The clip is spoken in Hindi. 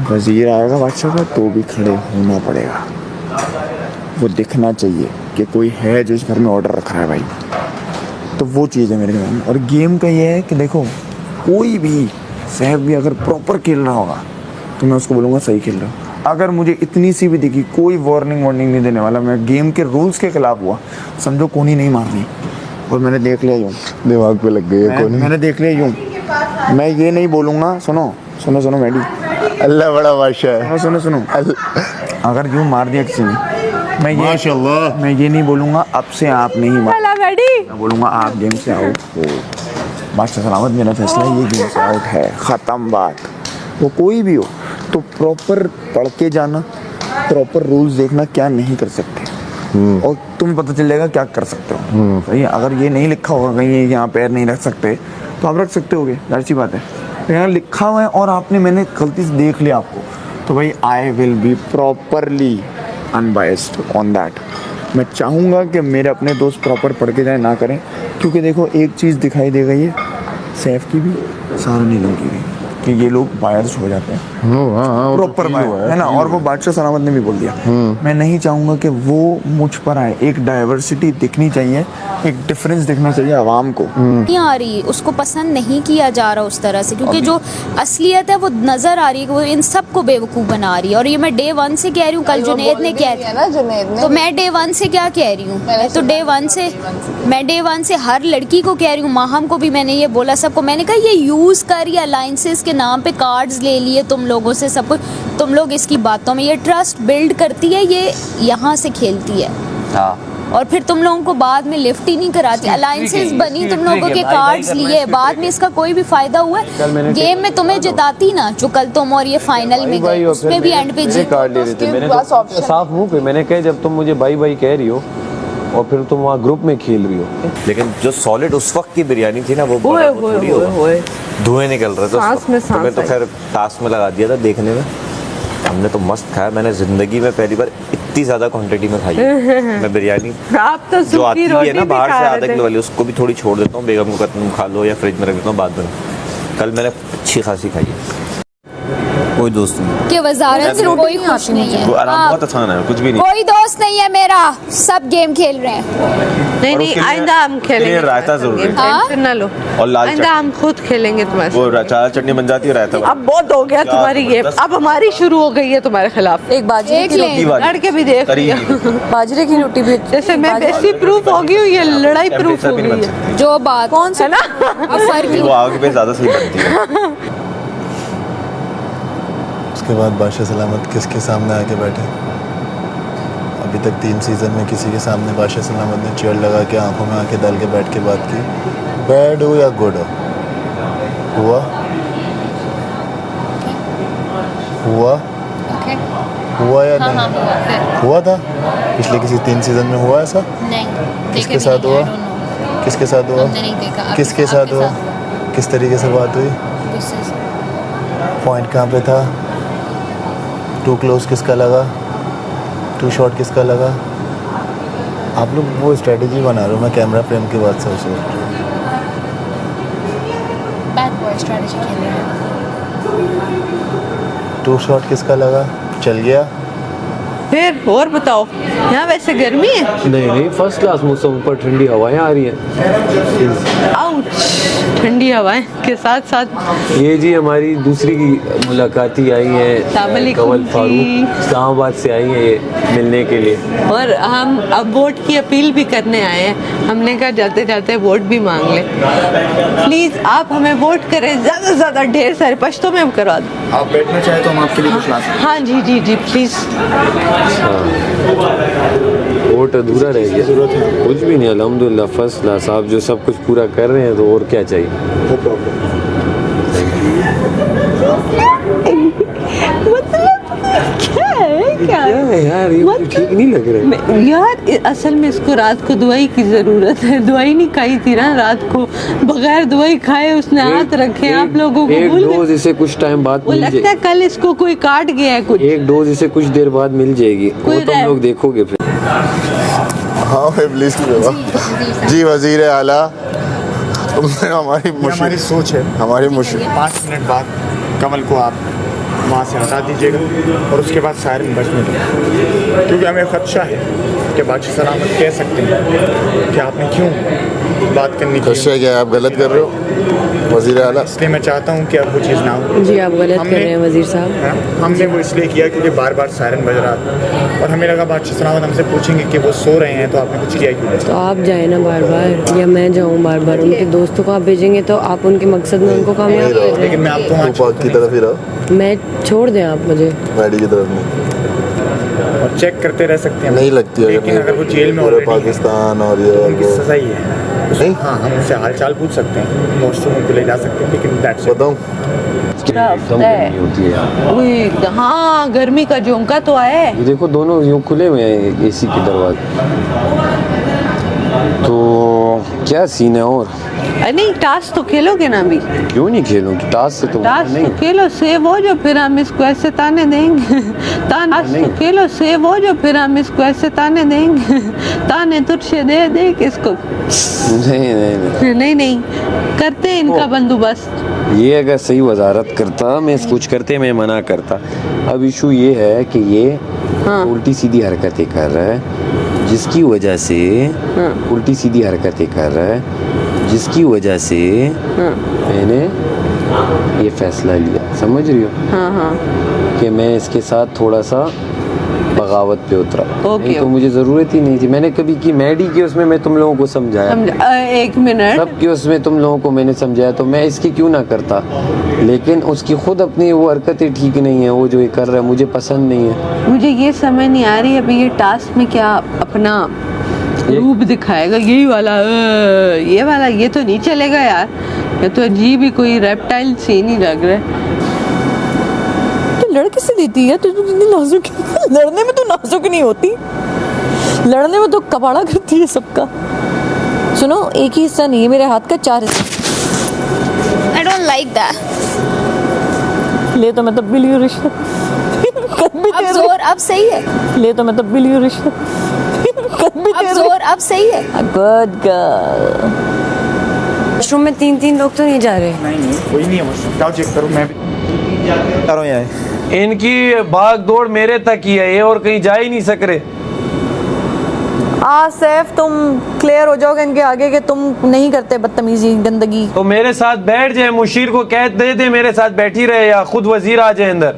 वज़ीर आएगा बादशाह का तो भी खड़े होना पड़ेगा, वो दिखना चाहिए कि कोई है जो इस घर में ऑर्डर रख रहा है भाई। तो वो चीज़ है मेरे दिमाग में। और गेम का ये है कि देखो कोई भी सहब भी अगर प्रॉपर खेल रहा होगा तो मैं उसको बोलूँगा सही खेल रहा हूँ। अगर मुझे इतनी सी भी दिखी, कोई वार्निंग नहीं देने वाला, मैं गेम के रूल्स के खिलाफ हुआ, समझो कोनी नहीं मारनी। और मैंने देख लिया यूँ, दिमाग पे लग गई है कोनी। मैंने देख लिया यूँ, मैं ये नहीं बोलूँगा। सुनो सुनो सुनो मैडी, अल्लाह बड़ा बादशाह है। सुनो सुनो, अगर यूँ मार दिया किसी ने, माशाल्लाह मैं ये नहीं बोलूँगा अब से आप नहीं मार, मैं बोलूँगा आप गेम से आउट हो। बादशाह सलामत, मेरा फैसला है, ये गेम से आउट है, ख़त्म बात। वो कोई भी हो तो प्रॉपर पढ़ के जाना, प्रॉपर रूल्स देखना क्या नहीं कर सकते, और तुम्हें पता चल जाएगा क्या कर सकते हो। सही है। अगर ये नहीं लिखा होगा कहीं यहाँ पैर नहीं रख सकते तो आप रख सकते होगे, जाहिर सी बात है। तो यहाँ लिखा हुआ है और मैंने गलती से देख लिया आपको, तो भाई I will be properly unbiased on that. मैं चाहूँगा कि मेरे अपने दोस्त प्रॉपर पढ़ के जाए, ना करें, क्योंकि देखो एक चीज़ दिखाई दे गई है सैफ की भी, सारा नीलम की भी, कि ये लोग बायर्स हो जाते हैं प्रॉपर है ना। और वो बादशाह सलामत ने भी बोल दिया, मैं नहीं चाहूँगा कि वो मुझ पर आए। एक डाइवर्सिटी दिखनी चाहिए, एक डिफरेंस दिखना चाहिए आवाम को। नहीं आ रही, उसको पसंद नहीं किया जा रहा उस तरह से, क्योंकि जो असलियत है वो नजर आ रही है कि वो इन सबको बेवकूफ़ बना रही है। और ये मैं डे 1 से कह रही हूँ, कल जुनैद ने कह दिया, तो मैं डे 1 से क्या कह रही हूँ, तो मैं डे 1 से हर लड़की को कह रही हूँ, माहम को भी मैंने ये बोला, सबको मैंने कहा ये यूज़ कर, ये अलाइंसेस के नाम पे कार्ड्स ले लिए तुम लोगों से, सब कुछ तुम लोग इसकी बातों में, ये ट्रस्ट बिल्ड करती है, ये यहाँ से खेलती है। और फिर तुम लोगों को बाद में लिफ्ट ही नहीं कराती। अलाइंसेस बनी, तुम लोगों के कार्ड्स लिए, बाद में इसका कोई भी फायदा हुआ है? गेम में तुम्हें जिताती ना, जो कल तुम और ये फाइनल में गए, उसमें भी एंड पे जीत कार्ड ले रहे थे। मैंने तो साफ मुंह पे मैंने कहा जब तुम मुझे बाई बाई कह रही हो और फिर तुम वहाँ ग्रुप में खेल रही हो। लेकिन जो सॉलिड उस वक्त की बिरयानी थी ना, वो थोड़ी धुएं निकल रहे थे, तुम्हें तो खैर टास्क में लगा दिया था देखने में। हमने तो मस्त खाया, मैंने जिंदगी में पहली बार इतनी ज्यादा क्वांटिटी में खाई है मैं बिरयानी। आप तो जो आती है ना बाहर से आधा किलो वाली, उसको भी थोड़ी छोड़ देता हूँ, बेगम को कहता हूँ खा लो या फ्रिज में रख देता हूँ बाद में। कल मैंने अच्छी खासी खाई है। कोई दोस्त नहीं कि वजारत से कोई खुश नहीं है, बहुत आसान है, कुछ भी नहीं। कोई दोस्त नहीं है मेरा, सब गेम खेल रहे हैं। नहीं आइंदा हम खेलेंगे, रायता जरूर है, टेंशन ना लो, और लाल आइंदा हम खुद खेलेंगे तुम्हारे। वो चार चटनी बन जाती है रायता। अब बहुत हो गया तुम्हारी गेम, अब हमारी शुरू हो गई है तुम्हारे खिलाफ। एक बाजरे की रोटी लड़के भी देख लिया, बाजरे की रोटी भी, जैसे मैं बेसी प्रूफ हो गई हूँ, ये लड़ाई प्रूफ हो गई है। जो बात कौन सा है ना, वो आग पे ज्यादा सही बनती है। उसके बाद बादशाह सलामत किसके सामने आके बैठे? अभी तक 3 सीज़न में किसी के सामने बादशाह सलामत ने चेयर लगा के आंखों में आंखें डाल के बैठ के बात की, बैड हो या गुड हो? हुआ हुआ या नहीं हुआ था? पिछले किसी 3 सीज़न में हुआ ऐसा? नहीं। किसके साथ हुआ? किसके साथ हुआ? किसके साथ हुआ? किस तरीके से बात हुई? पॉइंट कहाँ पे था? टू क्लोज किसका लगा? टू शॉर्ट किसका लगा? आप लोग वो स्ट्रेटजी बना रहे हो, मैं कैमरा फ्रेम की बात सोच रहा हूँ। बैड बॉय स्ट्रेटजी खेल रहे हैं। टू शॉट किसका लगा? चल गया? फिर और बताओ, यहाँ वैसे गर्मी है? नहीं फर्स्ट क्लास मौसम, ऊपर ठंडी हवाएं आ रही हैं। आउच, ठंडी हवाएं के साथ साथ ये जी हमारी दूसरी की मुलाकाती आई है, कवल फारूक इस्लामाबाद से आई है ये मिलने के लिए, और हम अब वोट की अपील भी करने आए हैं। हमने कहा जाते जाते वोट भी मांग लें, प्लीज़ आप हमें वोट करें, ज़्यादा से ज़्यादा, ढेर सारे पश्तो में हम करवा दें। आप बैठना चाहे तो हम आपके लिए कुछ ला सकते हैं। हाँ जी प्लीज़। वोट अधूरा रह गया, कुछ भी नहीं, अल्हम्दुलिल्लाह फर्स्ट क्लास। आप जो सब कुछ पूरा कर रहे हैं तो और क्या चाहिए। क्या है यार, ये ठीक नहीं लग रहा है यार। असल में इसको रात को दवाई की ज़रूरत है, दवाई नहीं खाई थी ना रात को, बगैर दवाई खाए उसने हाथ रखे आप लोगों को। एक डोज इसे कुछ टाइम बाद मिल जाएगी, लगता है कल इसको कोई काट गया है कुछ। एक डोज इसे कुछ देर बाद मिल जाएगी, वो तुम लोग देखोगे फिर। हाँ प्लीज जी वजीर आला, हमारी सोच है, हमारी मुश्किल 5 मिनट बाद कमल को आप वहाँ से हटा दीजिएगा और उसके बाद सायरन बजने दो, क्योंकि हमें खदशा है कि बादशाह सलामत कह सकते हैं कि आपने क्यों बात करनी की। खदशा क्या है? आप गलत कर रहे हो वज़ीर आला। इसलिए मैं चाहता हूँ कि अब वो चीज़ ना हो। जी आप गलत कर रहे हैं वजीर साहब। हमने वो इसलिए किया क्योंकि बार बार सायरन बज रहा था और हमें लगा बादशाह सलामत हमसे पूछेंगे कि वो सो रहे हैं तो आपने कुछ किया क्यों। तो आप जाए ना बार बार, या मैं जाऊँ बार बार? उनके दोस्तों को आप भेजेंगे तो आप उनके मकसद में उनको कामयाब कर रहे लेकिन मैं आपको तू वहाँ पाक की तरफ ही रहो, हैं। मैं छोड़ दें आप मुझे। मैडी की तरफ नहीं। और चेक करते रह सकते हैं। नहीं लगती है, लेकिन अगर वो जेल में पूरे already है, पाकिस्तान और ये तो और उनकी वो सज़ा ही है। नहीं? हाँ, हम उनसे हाल चाल पूछ सकते हैं, वॉशरूम को ले जा सकते हैं, लेकिन that's it। बताऊँ एकदम गर्मी होती है यार। उई, हाँ गर्मी का झोंका तो आया है। ये देखो दोनों यूँ खुले हुए हैं एसी के दरवाजे। तो क्या सीन है? और नहीं टास्क तो खेलोगे ना अभी? क्यों नहीं खेलूंगी? टास्क से तो टास्क नहीं। तो खेलो, सेव हो जो फिर हम इसको ऐसे ताने देंगे। टास्क तो खेलो, सेव हो जो फिर हम इसको ऐसे ताने देंगे। ताने तुझसे दे दे किसको। नहीं नहीं नहीं, नहीं नहीं करते हैं इनका बंदोबस्त। ये अगर सही वजारत करता, मैं कुछ करते मैं मना करता। अब इशू ये है कि ये उल्टी सीधी हरकतें कर रहा है, जिसकी वजह से उल्टी सीधी हरकतें कर रहा है, जिसकी वजह से मैंने ये फैसला लिया। समझ रही हो? हाँ हाँ कि मैं इसके साथ थोड़ा सा बगावत पे उतरा। ओके, नहीं तो मुझे ज़रूरत ही नहीं थी। मैंने कभी की मैडी की उसमें मैं तुम लोगों को समझाया, एक मिनट। सब की उसमें तुम लोगों को मैंने समझाया, तो मैं इसकी क्यों ना करता। लेकिन उसकी खुद अपनी वो हरकतें ठीक नहीं है, वो जो ये कर रहा है मुझे पसंद नहीं है। मुझे ये समझ नहीं आ रही अभी ये टास्क में क्या अपना रूप दिखाएगा। यही वाला ये वाला ये तो नहीं चलेगा यार, ये तो अजीब ही कोई रेप्टाइल सीन ही लग रहा है। लड़ किससे देती है? तू इतनी नाजुक लड़ने में तो नाजुक नहीं होती, लड़ने में तो कबाड़ा करती है सबका। सुनो, एक ही हिस्सा नहीं है मेरे हाथ का, 4 हिस्से। I don't like that. ले तो मैं तब भी लियो रिश्वत। अब जोर अब सही है। ले तो मैं तब भी लियो रिश्वत। अब जोर अब सही है। Good girl. वॉशरूम में 3-3 लोग तो नहीं जा रहे। नहीं कोई नहीं है वॉशरूम, जाओ चेक करो। मैं भी जा रहा हूँ यहाँ। इनकी भाग दौड़ मेरे तक ही है, ये और कहीं जा ही नहीं सक रहे। सैफ तुम क्लियर हो जाओगे इनके आगे कि तुम नहीं करते बदतमीजी गंदगी। तो मेरे साथ बैठ जाए, मुशीर को कह दे मेरे साथ बैठी रहे, या खुद वजीर आ जाए अंदर।